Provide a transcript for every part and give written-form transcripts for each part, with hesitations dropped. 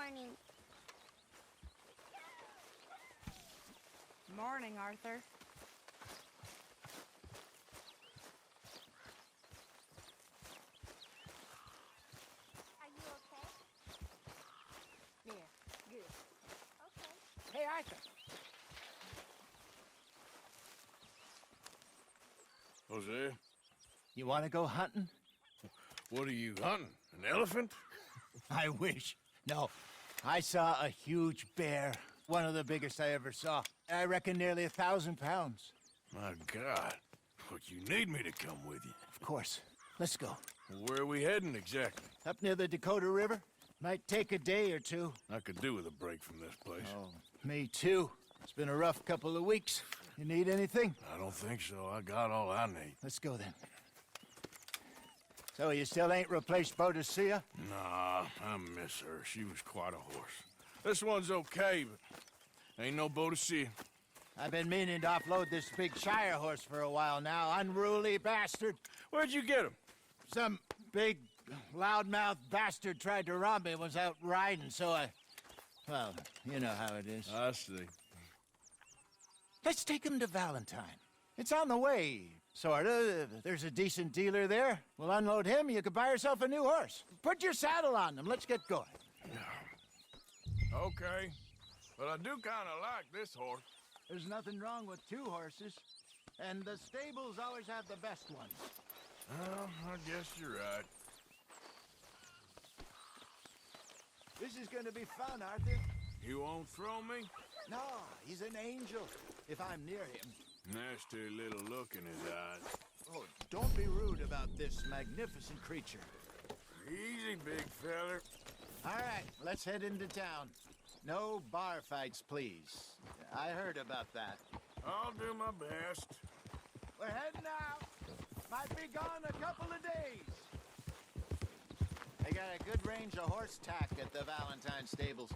morning. Morning, Arthur. Are you okay? Yeah, good. Okay. Hey, Arthur. Jose, You want to go hunting? what are you hunting? An elephant? I wish. No, I saw a huge bear. One of the biggest I ever saw. I reckon nearly 1,000 pounds. My God. Look, you need me to come with you. Of course. Let's go. Where are we heading exactly? Up near the Dakota River. Might take a day or two. I could do with a break from this place. Oh, me too. It's been a rough couple of weeks. You need anything? I don't think so. I got all I need. Let's go then. So you still ain't replaced Boadicea? Nah, I miss her. She was quite a horse. This one's okay, but ain't no Boadicea. I've been meaning to offload this big Shire horse for a while now. Unruly bastard. Where'd you get him? Some big, loudmouth bastard tried to rob me when I was out riding, so I... Well, you know how it is. I see. Let's take him to Valentine. It's on the way, sorta. There's a decent dealer there. We'll unload him, you could buy yourself a new horse. Put your saddle on him, let's get going. Okay. But I do kind of like this horse. There's nothing wrong with two horses. And the stables always have the best ones. Well, I guess you're right. This is gonna be fun, Arthur. You won't throw me? No, he's an angel, if I'm near him. Nasty little look in his eyes. Oh, don't be rude about this magnificent creature. Easy, big feller. All right, let's head into town. No bar fights, please. I heard about that. I'll do my best. We're heading out. Might be gone a couple of days. They got a good range of horse tack at the Valentine stables.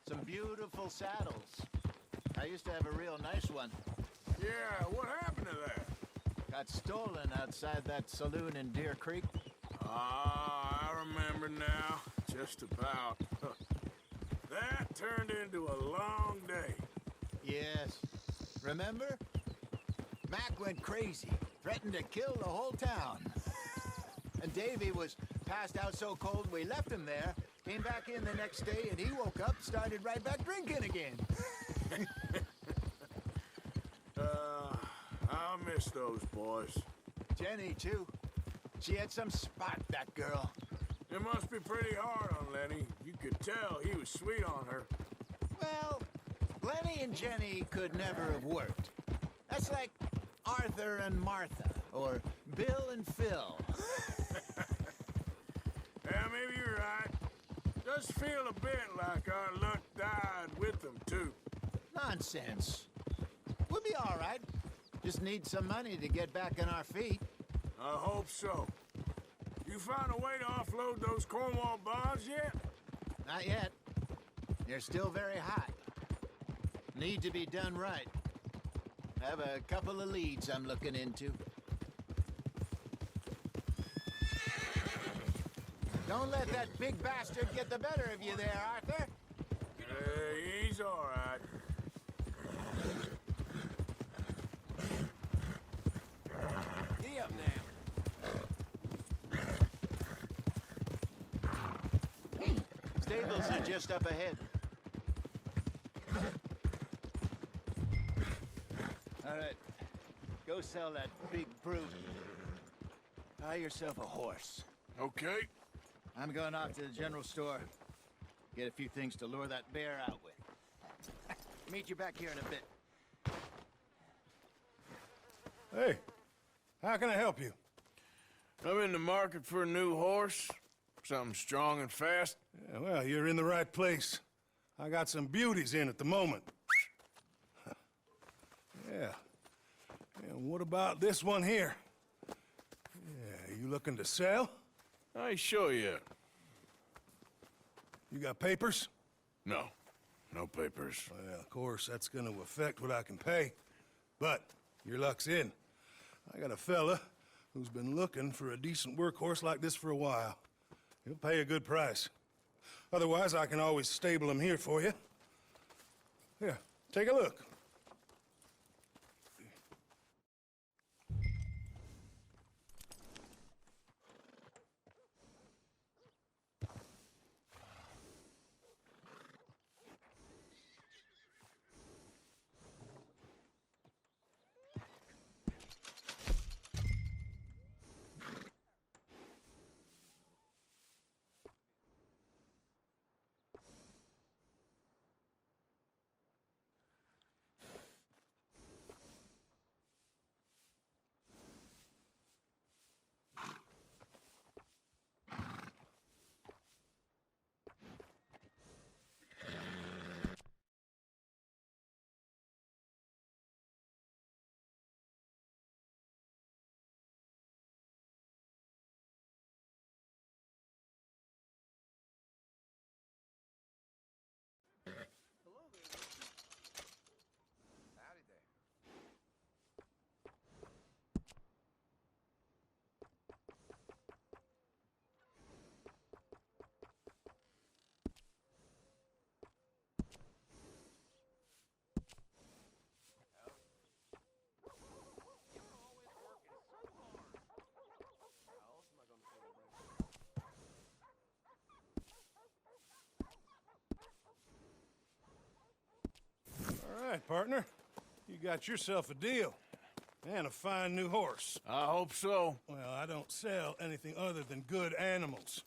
Some beautiful saddles. I used to have a real nice one. Yeah, what happened to that? Got stolen outside that saloon in Deer Creek. Ah, I remember now. Just about. That turned into a long day. Yes. Remember? Mac went crazy. Threatened to kill the whole town. And Davy was passed out so cold we left him there. Came back in the next day and he woke up, started right back drinking again. I'll miss those boys. Jenny, too. She had some spot, that girl. It must be pretty hard on Lenny. You could tell he was sweet on her. Well, Lenny and Jenny could never have worked. That's like Arthur and Martha, or Bill and Phil. Yeah, maybe you're right. Does feel a bit like our luck died with them, too. Nonsense. We'll be all right. Just need some money to get back on our feet. I hope so. You found a way to offload those Cornwall bonds yet? Not yet. They're still very hot. Need to be done right. Have a couple of leads I'm looking into. Don't let that big bastard get the better of you there, Arthur. He's all right. Gee up now. Stables are just up ahead. All right. Go sell that big brute. Buy yourself a horse. Okay. I'm going off to the general store. Get a few things to lure that bear out with. Meet you back here in a bit. Hey, how can I help you? I'm in the market for a new horse. Something strong and fast. Yeah, well, you're in the right place. I got some beauties in at the moment. Yeah. And what about this one here? Yeah, you looking to sell? I ain't sure yet. You got papers? No. No papers. Well, of course, that's gonna affect what I can pay. But your luck's in. I got a fella who's been looking for a decent workhorse like this for a while. He'll pay a good price. Otherwise, I can always stable them here for you. Here, take a look. All right, partner. You got yourself a deal. And a fine new horse. I hope so. Well, I don't sell anything other than good animals.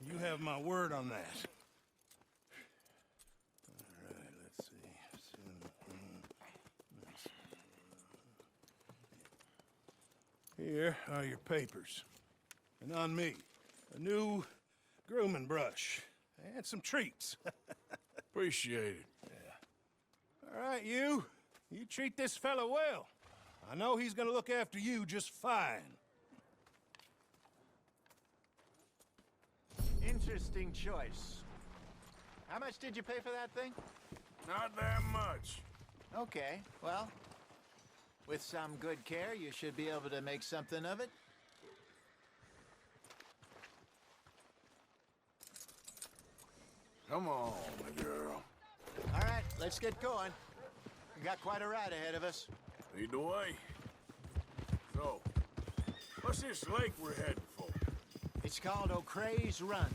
You have my word on that. All right, let's see. Here are your papers. And on me, a new grooming brush. And some treats. Appreciate it. All right, you. You treat this fella well. I know he's gonna look after you just fine. Interesting choice. How much did you pay for that thing? Not that much. Okay, well, with some good care, you should be able to make something of it. Come on, my girl. All right, let's get going. We got quite a ride ahead of us. Lead the way. So, what's this lake we're heading for? It's called O'Creagh's Run,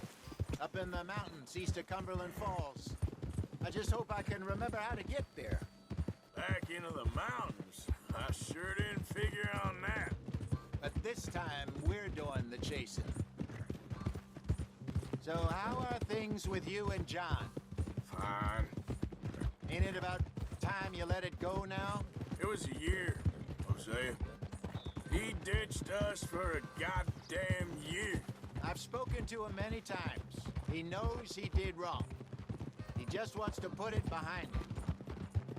up in the mountains east of Cumberland Falls. I just hope I can remember how to get there. Back into the mountains? I sure didn't figure on that. But this time, we're doing the chasing. So how are things with you and John? Fine. Ain't it about time you let it go now? It was a year, Hosea. He ditched us for a goddamn year. I've spoken to him many times. He knows he did wrong. He just wants to put it behind him.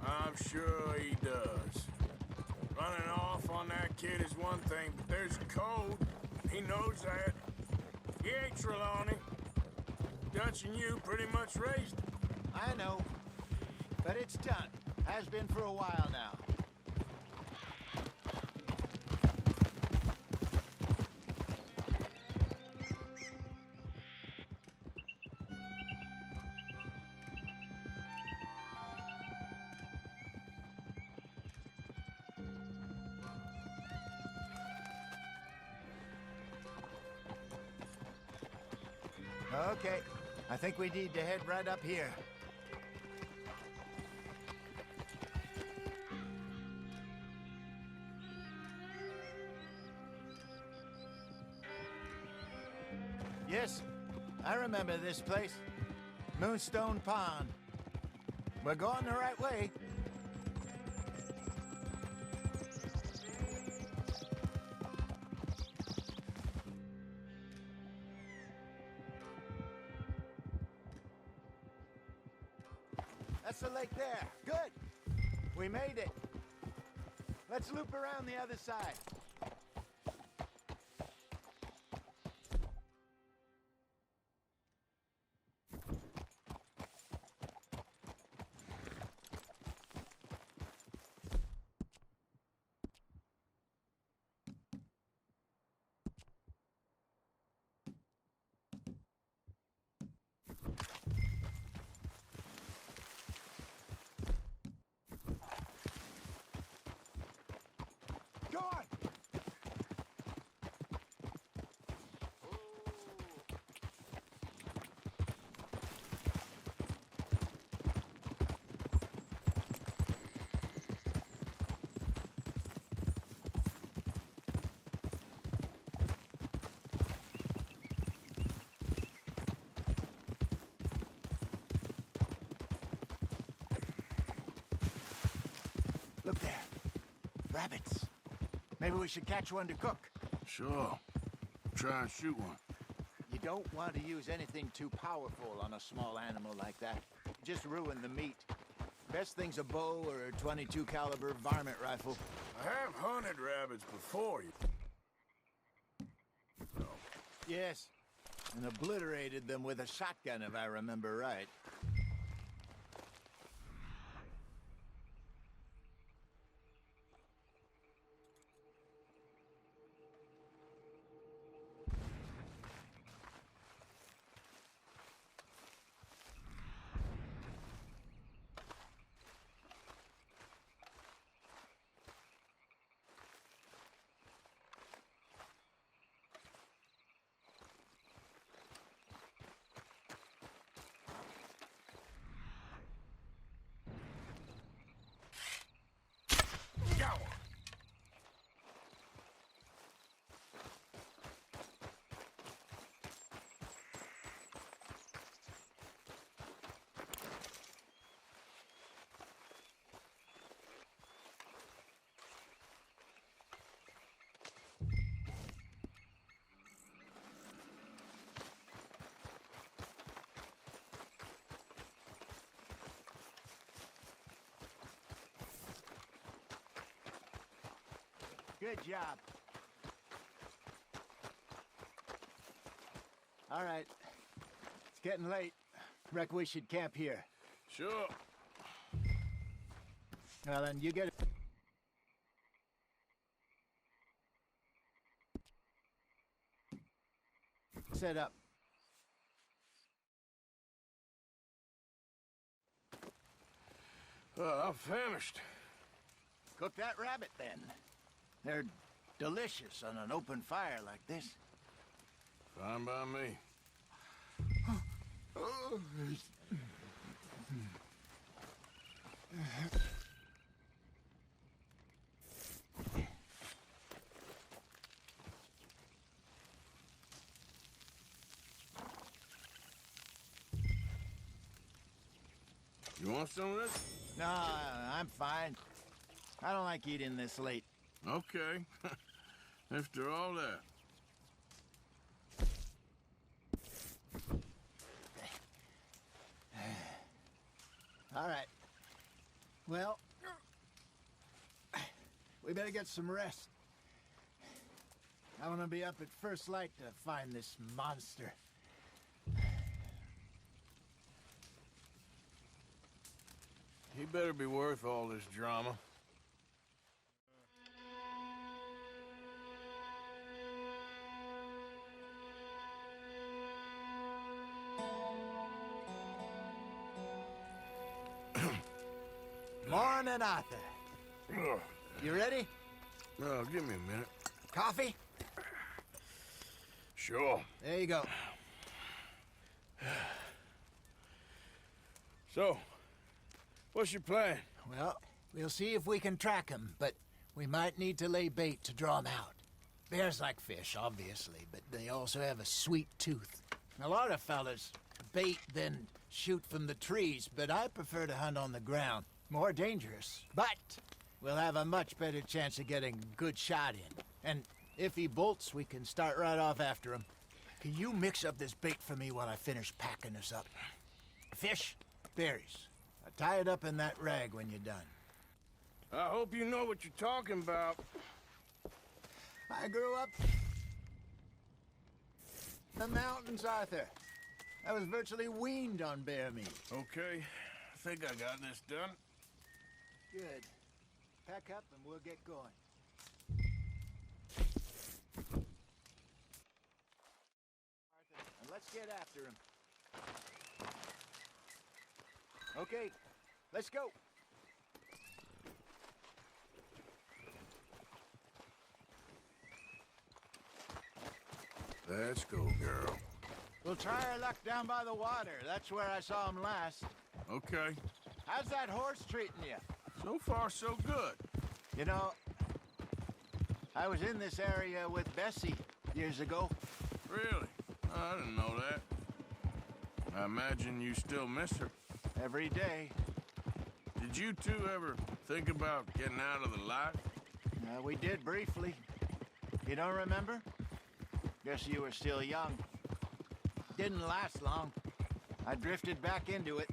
I'm sure he does. Running off on that kid is one thing, but there's a code. He knows that. He ain't Trelawney. Dutch and you pretty much raised him. I know. But it's done. Has been for a while now. Okay, I think we need to head right up here. Yes, I remember this place. Moonstone Pond. We're going the right way. That's the lake there. Good. We made it. Let's loop around the other side. Go on! Look there. Rabbits. Maybe we should catch one to cook. Sure. Try and shoot one. You don't want to use anything too powerful on a small animal like that. Just ruin the meat. Best thing's a bow or a 22 caliber varmint rifle. I have hunted rabbits before. Yes. And obliterated them with a shotgun, if I remember right. Good job. All right. It's getting late. Reckon we should camp here. Sure. Well, then you get it. Set up. I'm famished. Cook that rabbit, then. They're delicious on an open fire like this. Fine by me. You want some of this? No, I'm fine. I don't like eating this late. Okay. After all that. All right. Well, we better get some rest. I want to be up at first light to find this monster. He better be worth all this drama. Morning, Arthur. You ready? Oh, give me a minute. Coffee? Sure. There you go. So, what's your plan? Well, we'll see if we can track him, but we might need to lay bait to draw him out. Bears like fish, obviously, but they also have a sweet tooth. A lot of fellas bait, then shoot from the trees, but I prefer to hunt on the ground. More dangerous, but we'll have a much better chance of getting a good shot in. And if he bolts, we can start right off after him. Can you mix up this bait for me while I finish packing this up? Fish, berries. Tie it up in that rag when you're done. I hope you know what you're talking about. I grew up in the mountains, Arthur. I was virtually weaned on bear meat. Okay, I think I got this done. Good. Pack up and we'll get going. Arthur, and let's get after him. Okay, let's go. That's cool, girl. We'll try our luck down by the water. That's where I saw him last. Okay. How's that horse treating you? So far, so good. You know, I was in this area with Bessie years ago. Really? I didn't know that. I imagine you still miss her. Every day. Did you two ever think about getting out of the life? We did briefly. You don't remember? Guess you were still young. Didn't last long. I drifted back into it.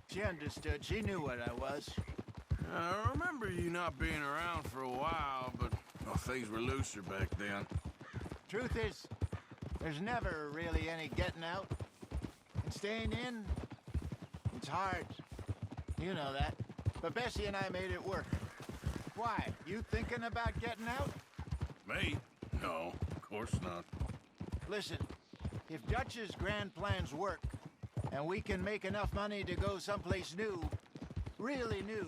She understood. She knew what I was. I remember you not being around for a while, but well, things were looser back then. Truth is, there's never really any getting out. And staying in, it's hard. You know that. But Bessie and I made it work. Why? You thinking about getting out? Me? No, of course not. Listen, if Dutch's grand plans work, and we can make enough money to go someplace new, really new,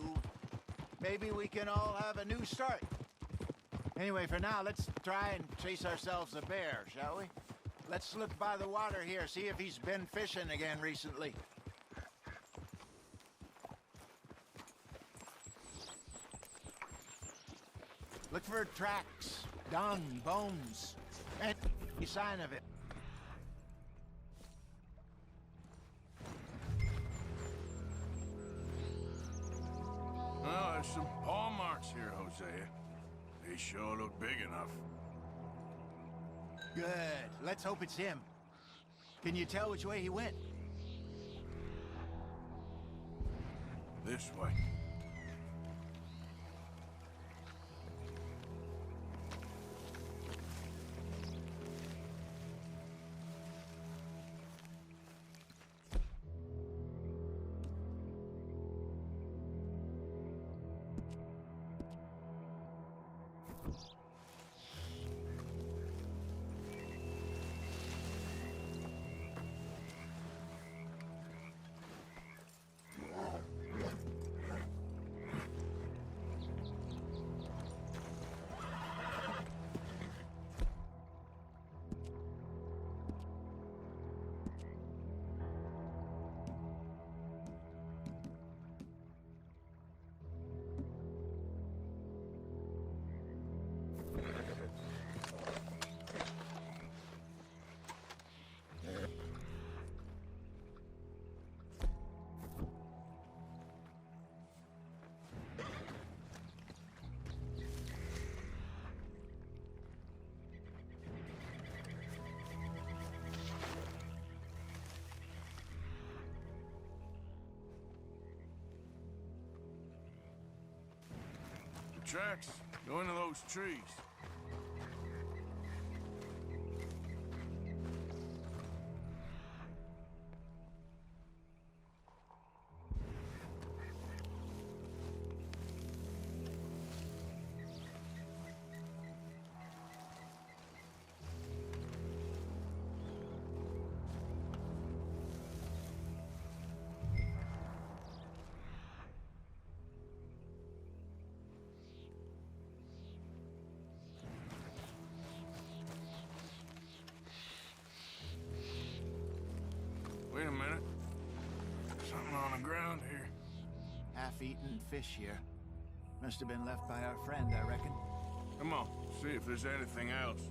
maybe we can all have a new start. Anyway, for now, let's try and chase ourselves a bear, shall we? Let's look by the water here, see if he's been fishing again recently. Look for tracks, dung, bones, any sign of it. Well, there's some paw marks here, Hosea. They sure look big enough. Good. Let's hope it's him. Can you tell which way he went? This way. Tracks go into those trees. Wait a minute. Something on the ground here. Half-eaten fish here. Must have been left by our friend, I reckon. Come on, see if there's anything else.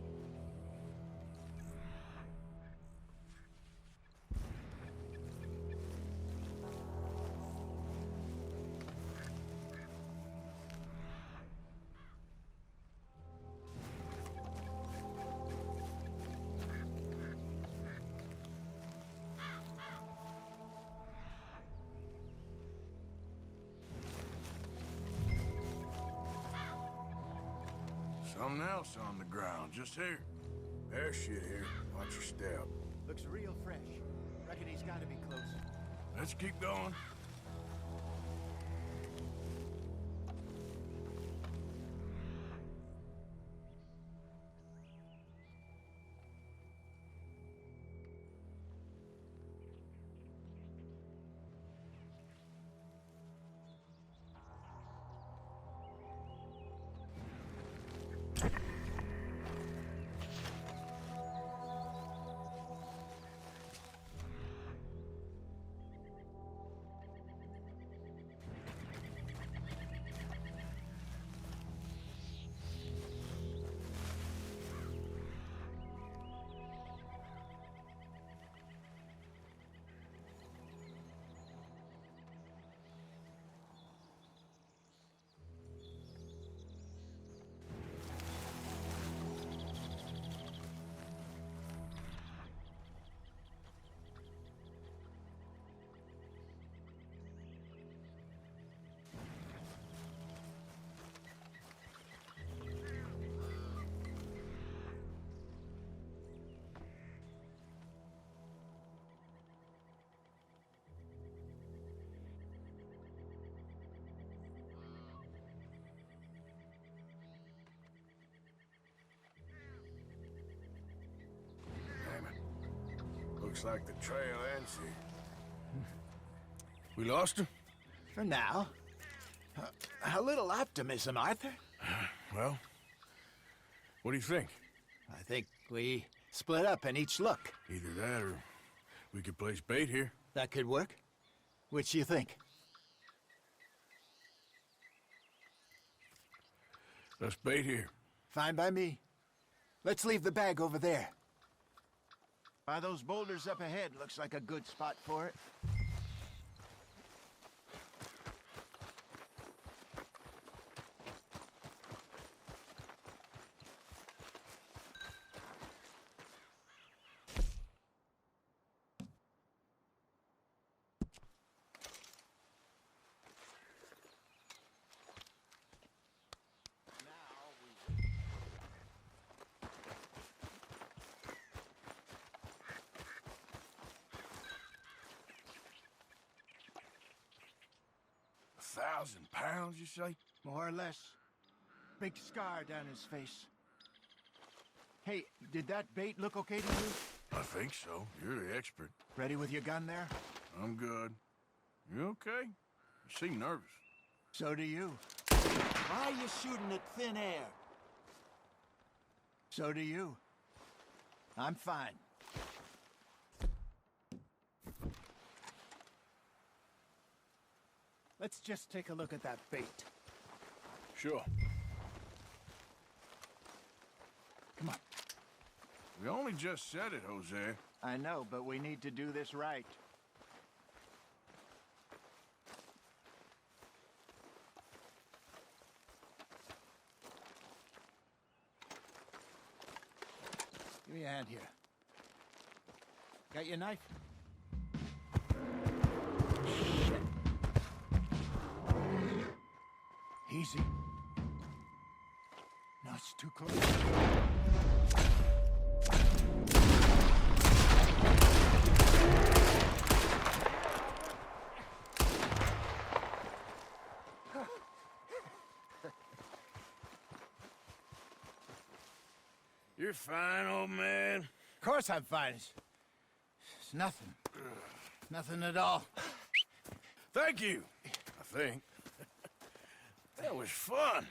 Something else on the ground, just here. There's shit here. Watch your step. Looks real fresh. Reckon he's gotta be close. Let's keep going. looks like the trail ends here. We lost him? For now. A little optimism, Arthur. Well, what do you think? I think we split up and each look. Either that or we could place bait here. That could work. Which do you think? Let's bait here. Fine by me. Let's leave the bag over there. By those boulders up ahead, looks like a good spot for it. £1,000, you say? More or less. Big scar down his face. Hey, did that bait look okay to you? I think so. You're the expert. Ready with your gun there? I'm good. You okay? You seem nervous. So do you. Why are you shooting at thin air? So do you. I'm fine. Let's just take a look at that bait. Sure. Come on. We only just said it, Jose. I know, but we need to do this right. Give me a hand here. Got your knife? Shit. Easy. No, it's too close. You're fine, old man. Of course I'm fine. It's nothing. Nothing at all. Thank you, I think. That was fun.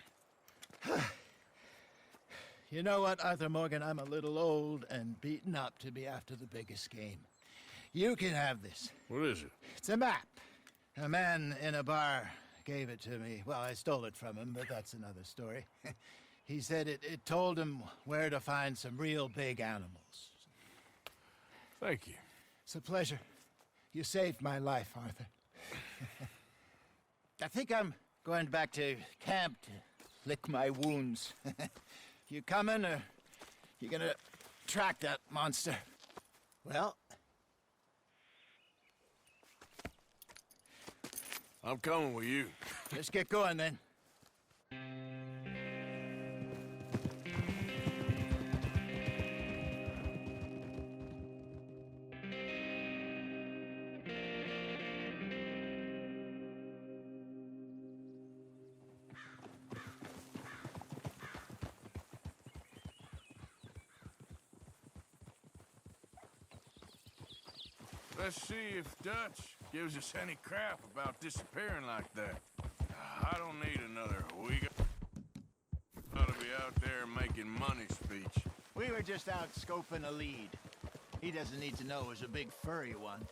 You know what, Arthur Morgan? I'm a little old and beaten up to be after the biggest game. You can have this. What is it? It's a map. A man in a bar gave it to me. Well, I stole it from him, but that's another story. He said it told him where to find some real big animals. Thank you. It's a pleasure. You saved my life, Arthur. I think I'm going back to camp to lick my wounds. You coming, or you gonna track that monster? Well, I'm coming with you. let's get going then. Let's see if Dutch gives us any crap about disappearing like that. I don't need another week. Ought to be out there making money speech. We were just out scoping a lead. He doesn't need to know it was a big furry one.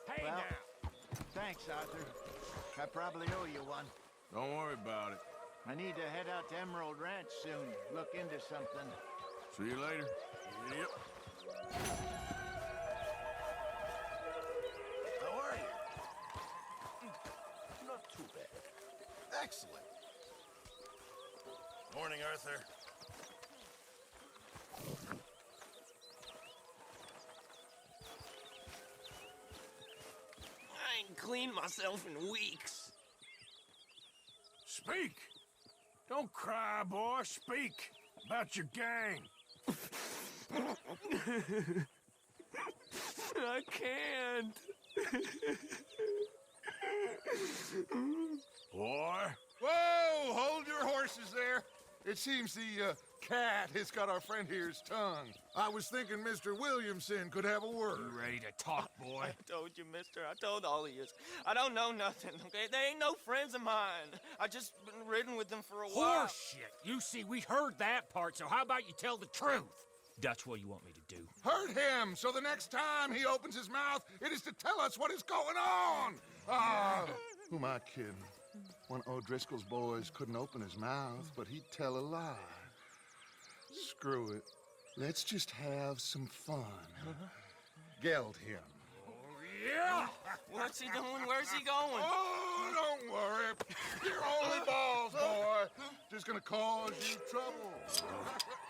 Hey Well, now! Thanks, Arthur. I probably owe you one. Don't worry about it. I need to head out to Emerald Ranch soon. Look into something. See you later. Yep. How are you? Not too bad. Excellent. Morning, Arthur. I ain't cleaned myself in weeks. Speak! Don't cry, boy. Speak about your gang. I can't. Boy. Whoa! Hold your horses there. It seems the cat has got our friend here's tongue. I was thinking Mr. Williamson could have a word. You ready to talk, boy? I told you, mister. I told all of you. I don't know nothing, okay? They ain't no friends of mine. I just been ridden with them for a while. Horseshit. You see, we heard that part, so how about you tell the truth? Dutch, what do you want me to do? Hurt him, so the next time he opens his mouth, it is to tell us what is going on. Ah, who am I kidding? One of O'Driscoll's boys couldn't open his mouth, but he'd tell a lie. Screw it. Let's just have some fun. Geld him. Yeah! What's he doing? Where's he going? Oh, don't worry. You're only balls, boy. Just gonna cause you trouble.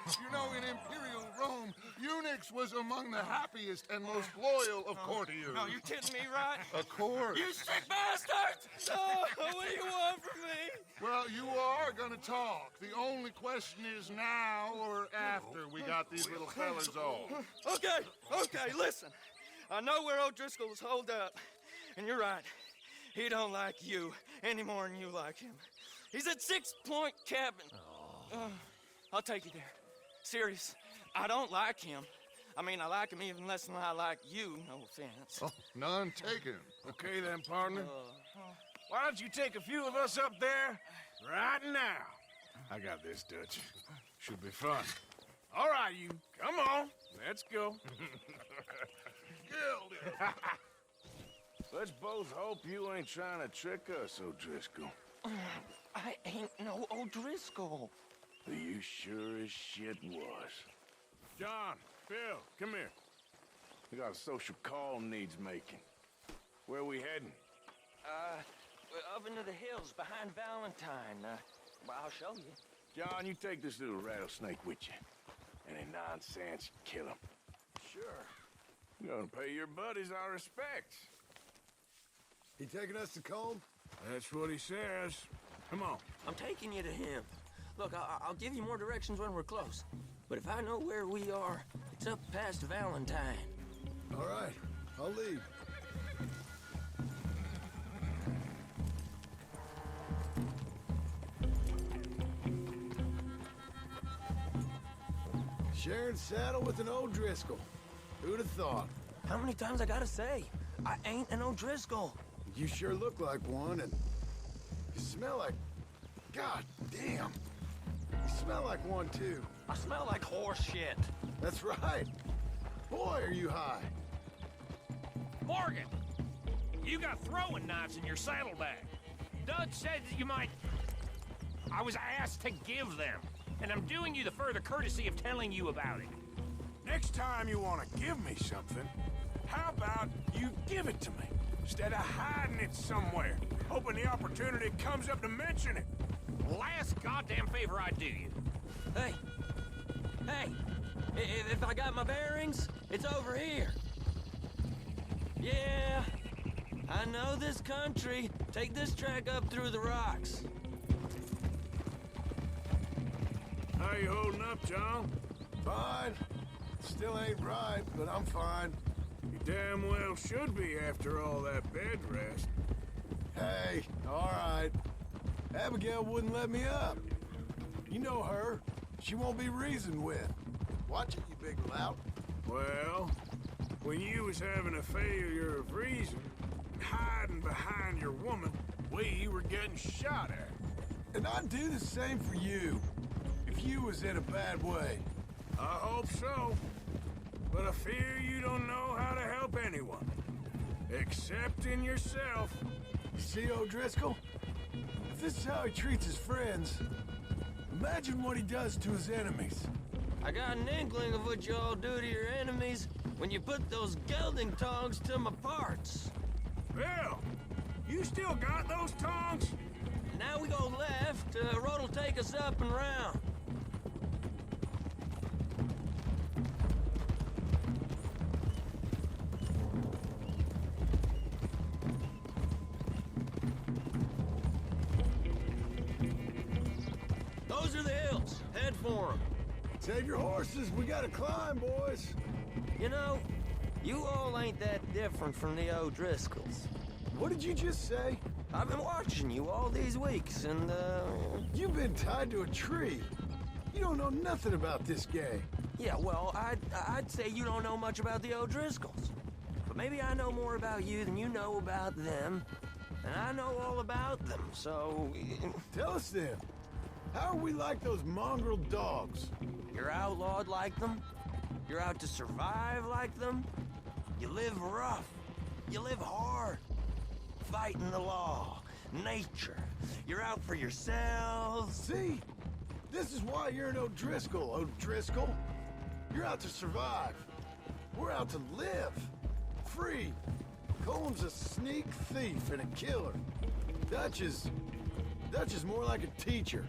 You know, in Imperial Rome, eunuchs was among the happiest and most loyal of courtiers. No, you're kidding me, right? Of course. You sick bastard! Oh, what do you want from me? Well, you are gonna talk. The only question is now or after we got these little fellas off. Okay, listen. I know where O'Driscoll's holed up, and you're right. He don't like you any more than you like him. He's at 6 Point Cabin. I'll take you there. Serious, I don't like him. I mean, I like him even less than I like you, no offense. Oh, none taken. Okay then, partner. Why don't you take a few of us up there right now? I got this, Dutch. Should be fun. All right, you. Come on. Let's go. Let's both hope you ain't trying to trick us, O'Driscoll. I ain't no O'Driscoll. You sure as shit was. John, Phil, come here. We got a social call needs making. Where are we heading? We're up into the hills behind Valentine. Well, I'll show you. John, you take this little rattlesnake with you. Any nonsense, kill him. Sure. You're gonna pay your buddies our respects. He taking us to Combe? That's what he says. Come on. I'm taking you to him. Look, I'll give you more directions when we're close. But if I know where we are, it's up past Valentine. All right, I'll leave. Sharing saddle with an O'Driscoll. Who'd have thought? How many times I gotta say? I ain't an O'Driscoll. You sure look like one, and you smell like... God damn. You smell like one, too. I smell like horse shit. That's right. Boy, are you high. Morgan! You got throwing knives in your saddlebag. Dutch said that you might... I was asked to give them, and I'm doing you the further courtesy of telling you about it. Next time you want to give me something, how about you give it to me, instead of hiding it somewhere, hoping the opportunity comes up to mention it? Last goddamn favor I do you. Hey! If I got my bearings, it's over here. Yeah, I know this country. Take this track up through the rocks. How you holding up, John? Fine. Still ain't right, but I'm fine. You damn well should be after all that bed rest. Hey, all right. Abigail wouldn't let me up. You know her. She won't be reasoned with. Watch it, you big lout. Well, when you was having a failure of reason, hiding behind your woman, we were getting shot at. And I'd do the same for you, if you was in a bad way. I hope so. But I fear you don't know how to help anyone. Except in yourself. You see, O'Driscoll? If this is how he treats his friends, imagine what he does to his enemies. I got an inkling of what you all do to your enemies when you put those gelding tongs to my parts. Bill, you still got those tongs? Now we go left, road'll take us up and round. Those are the hills. Head for them. Save your horses, we gotta climb, boys. You know, you all ain't that different from the O'Driscolls. What did you just say? I've been watching you all these weeks, and, You've been tied to a tree. You don't know nothing about this gang. Yeah, well, I'd say you don't know much about the O'Driscolls. But maybe I know more about you than you know about them. And I know all about them, so... Tell us then. How are we like those mongrel dogs? You're outlawed like them. You're out to survive like them. You live rough. You live hard. Fighting the law. Nature. You're out for yourselves. See? This is why you're an O'Driscoll, O'Driscoll. You're out to survive. We're out to live. Free. Cole's a sneak thief and a killer. Dutch is more like a teacher.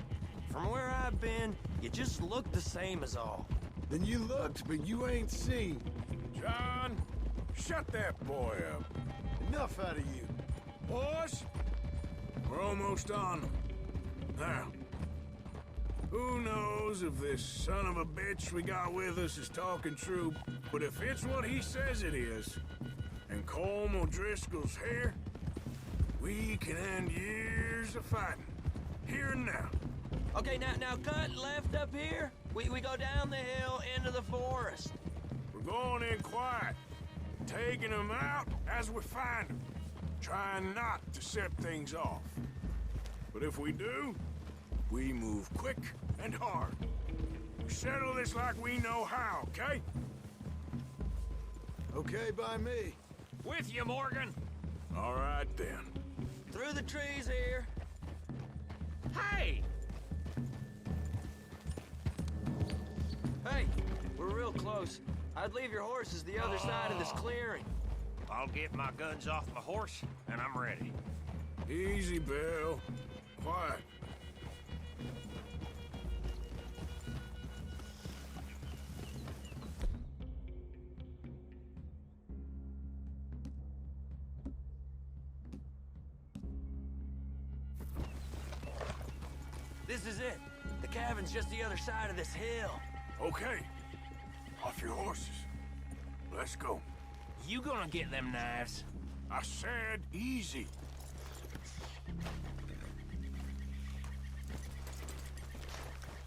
From where I've been, you just look the same as all. Then you looked, but you ain't seen. John, shut that boy up. Enough out of you. Boys, we're almost on them. Now, who knows if this son of a bitch we got with us is talking true, but if it's what he says it is, and Colm O'Driscoll's here, we can end years of fighting, here and now. Okay, now cut left up here. We go down the hill into the forest. We're going in quiet, taking them out as we find them, trying not to set things off. But if we do, we move quick and hard. We settle this like we know how, okay? Okay by me. With you, Morgan. All right, then. Through the trees here. Hey! Hey, we're real close. I'd leave your horses the other side of this clearing. I'll get my guns off my horse, and I'm ready. Easy, Bill. Quiet. This is it. The cabin's just the other side of this hill. Okay. Off your horses. Let's go. You gonna get them knives? I said easy.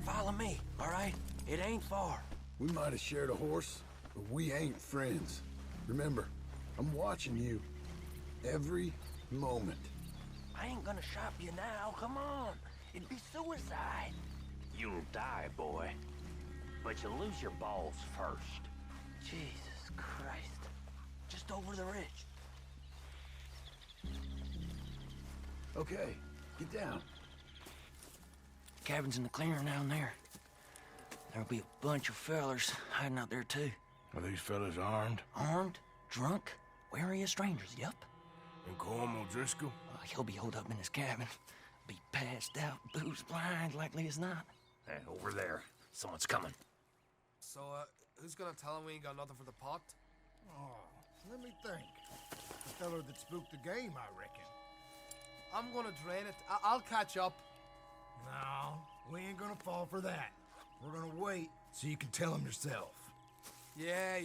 Follow me, all right? It ain't far. We might have shared a horse, but we ain't friends. Remember, I'm watching you. Every moment. I ain't gonna shop you now, come on. It'd be suicide. You'll die, boy. But you'll lose your balls first. Jesus Christ. Just over the ridge. Okay, get down. Cabin's in the clearing down there. There'll be a bunch of fellers hiding out there, too. Are these fellas armed? Armed, drunk, wary of strangers, yup. And Colm O'Driscoll? He'll be holed up in his cabin. Be passed out, booze blind, likely as not. Hey, over there. Someone's coming. So, who's gonna tell him we ain't got nothing for the pot? Oh, let me think. The feller that spooked the game, I reckon. I'm gonna drain it. I'll catch up. No, we ain't gonna fall for that. We're gonna wait so you can tell him yourself. Yeah.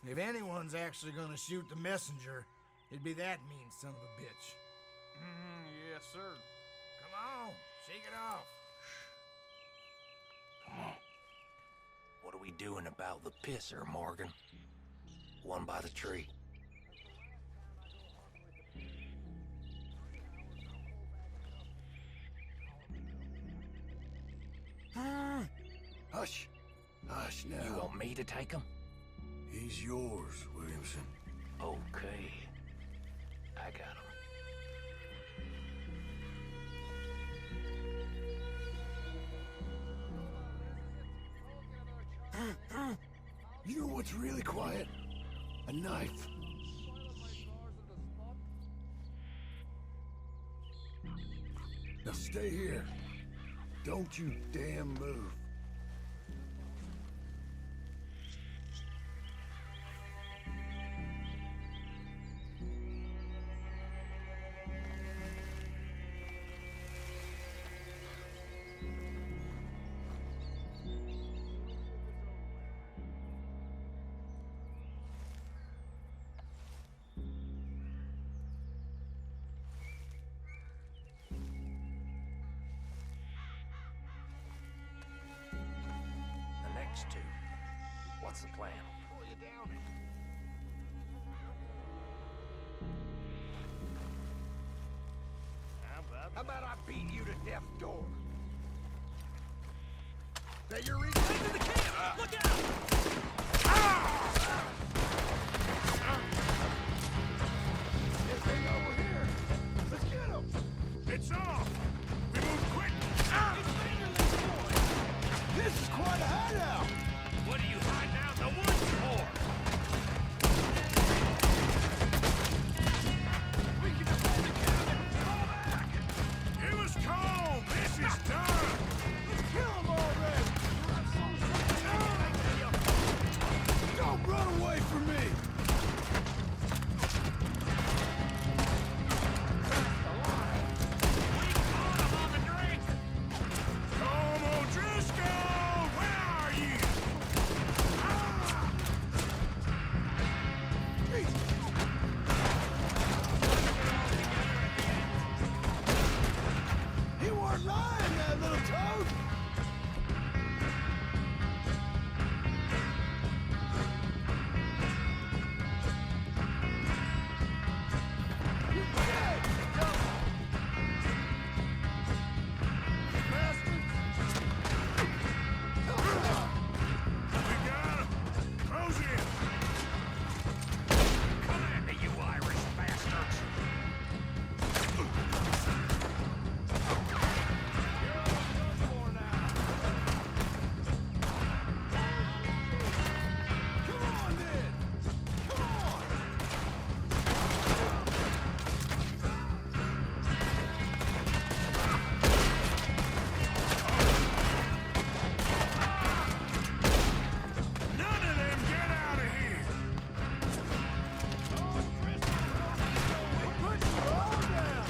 If anyone's actually gonna shoot the messenger, it'd be that mean son of a bitch. Yes, sir. Come on, shake it off. What are we doing about the pisser, Morgan? One by the tree. Hush. Hush now. You want me to take him? He's yours, Williamson. Okay. I got him. You know what's really quiet? A knife. Now stay here. Don't you damn move. What's the plan? Pull you down. How about I beat you to death door? That your reason? Into the camp! Look out! Yes, they know we're here. Let's get them. It's off! We move quick! This is quite a hideout. What are you hiding out in the woods for? We can defend the cabin. Fall back. Give us calm! This is done! Let's kill them already. Don't run away from me. On the drink! Come O'Driscoll! Where are you? He weren't lying, that little toad. You're dead. We got him! Close in! Come at me, you Irish bastards! Come on, then. Come on. None of them get out of here! We're putting you all down.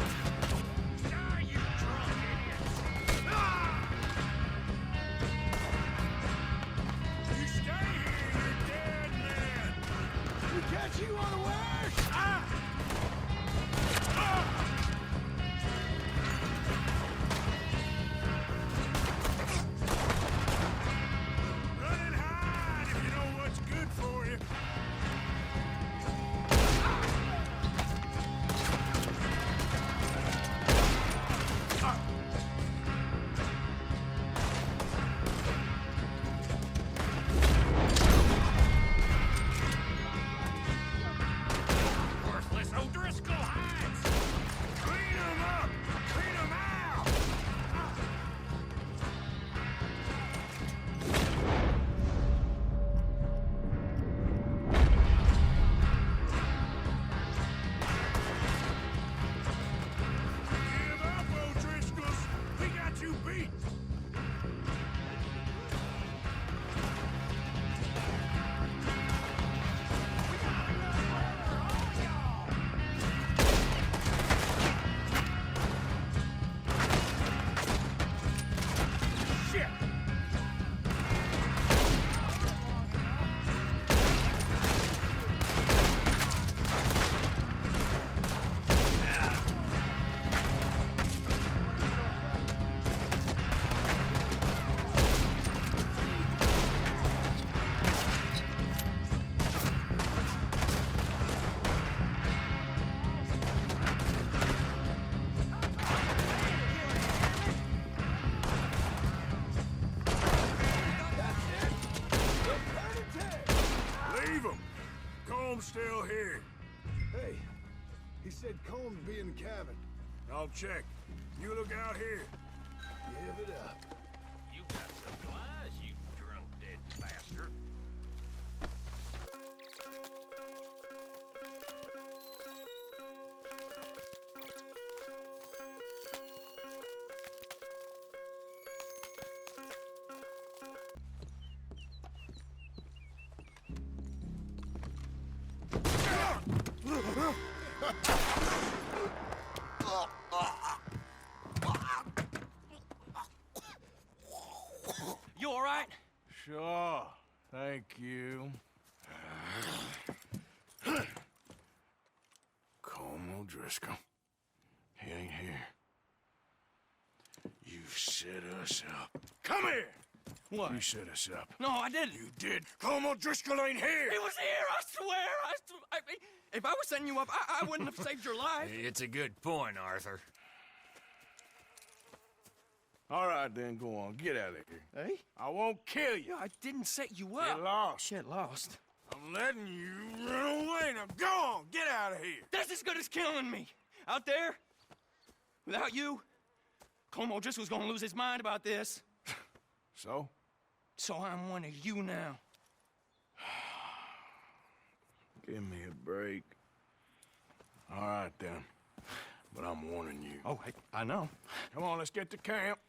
Die, you drunk idiots! You stay here, you're dead men! We catch you unawares. Run and hide if you know what's good for you! Worthless O'Driscoll hides! Clean 'em up! Clean 'em out! Give up, O'Driscolls! We got you beat! Shit! Leave 'em! Comb's still here. Hey, he said Combs be in the cabin. I'll check. You look out here. Give it up. You got supplies, you drunk dead bastard. You all right? Sure. Thank you. Colm O'Driscoll. He ain't here. You've set us up. Come here! What? You set us up. No, I didn't. You did. Colm O'Driscoll ain't here. He was here, I swear. If I was setting you up, I wouldn't have saved your life. It's a good point, Arthur. All right, then, go on. Get out of here. Hey? I won't kill you. I didn't set you up. Get lost. Get lost. I'm letting you run away. Now go on. Get out of here. That's as good as killing me. Out there, without you, Colm O'Driscoll's gonna lose his mind about this. So? So I'm one of you now. Give me a break. All right, then. But I'm warning you. Oh, I know. Come on, let's get to camp.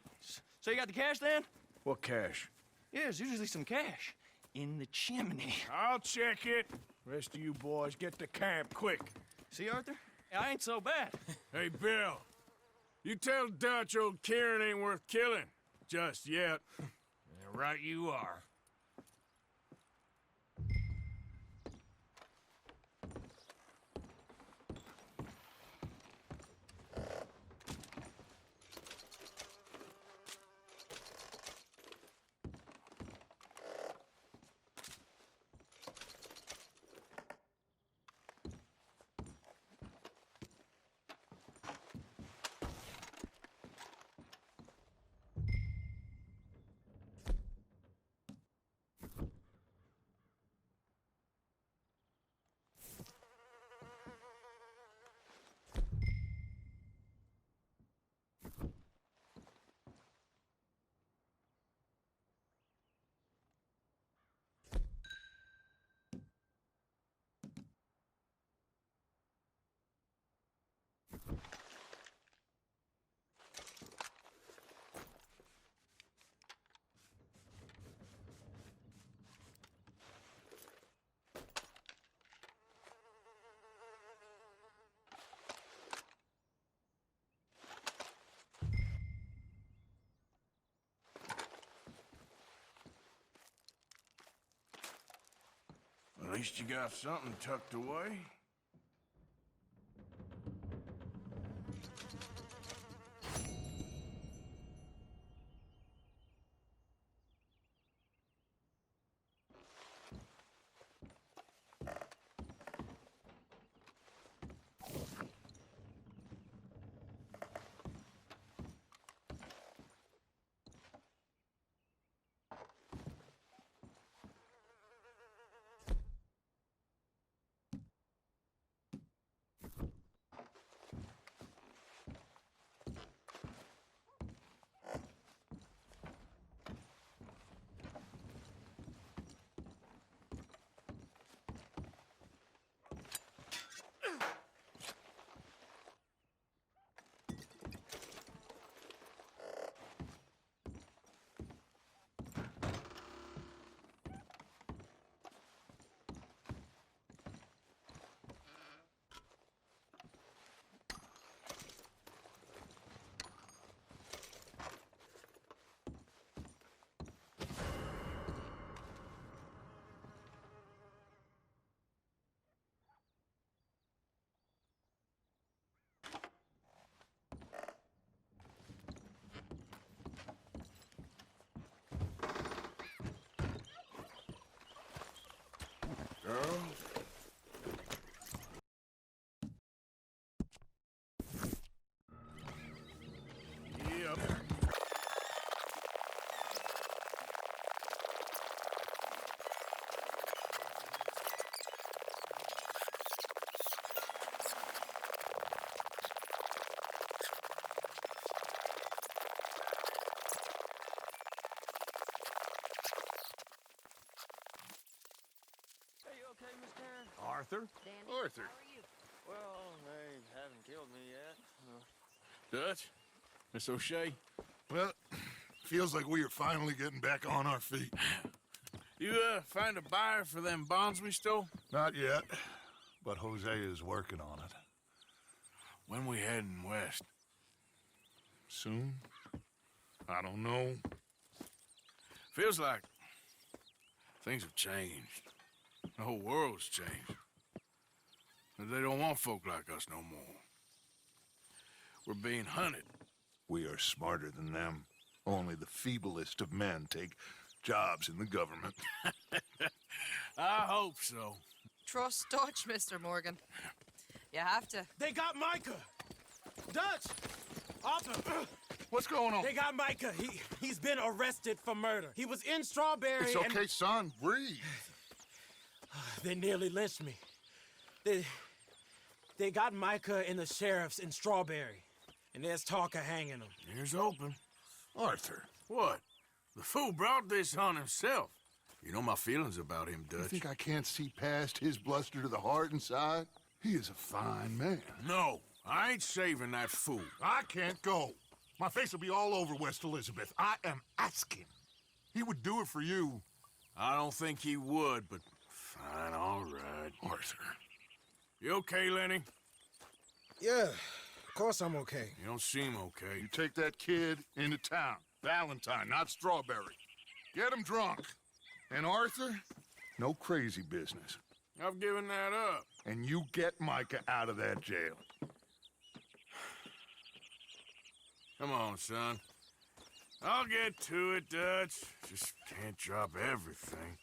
So you got the cash then? What cash? Yeah, there's usually some cash in the chimney. I'll check it. Rest of you boys, get to camp, quick. See, Arthur? I ain't so bad. Hey, Bill. You tell Dutch old Kieran ain't worth killing. Just yet. Right you are. At least you got something tucked away. Girl? Yep. Are you okay, Miss Karen? Arthur? Arthur. Well, they haven't killed me yet. Dutch? Miss O'Shea? Well, feels like we are finally getting back on our feet. You, find a buyer for them bonds we stole? Not yet, but Jose is working on it. When we heading west? Soon? I don't know. Feels like things have changed. The whole world's changed. They don't want folk like us no more. We're being hunted. We are smarter than them. Only the feeblest of men take jobs in the government. I hope so. Trust Dutch, Mr. Morgan. You have to. They got Micah! Dutch! Arthur! What's going on? They got Micah. He's been arrested for murder. He was in Strawberry It's okay, son. Breathe. They nearly lynched me. They got Micah and the sheriffs in Strawberry. And there's talk of hanging him. Here's open. Arthur. What? The fool brought this on himself. You know my feelings about him, You Dutch. think I can't see past his bluster to the heart inside? He is a fine man. No, I ain't saving that fool. I can't go. My face will be all over West Elizabeth. I am asking. He would do it for you. I don't think he would, but fine, all right. Arthur. You okay, Lenny? Yeah, of course I'm okay. You don't seem okay. You take that kid into town. Valentine, not Strawberry. Get him drunk. And Arthur, no crazy business. I've given that up. And you get Micah out of that jail. Come on, son. I'll get to it, Dutch. Just can't drop everything.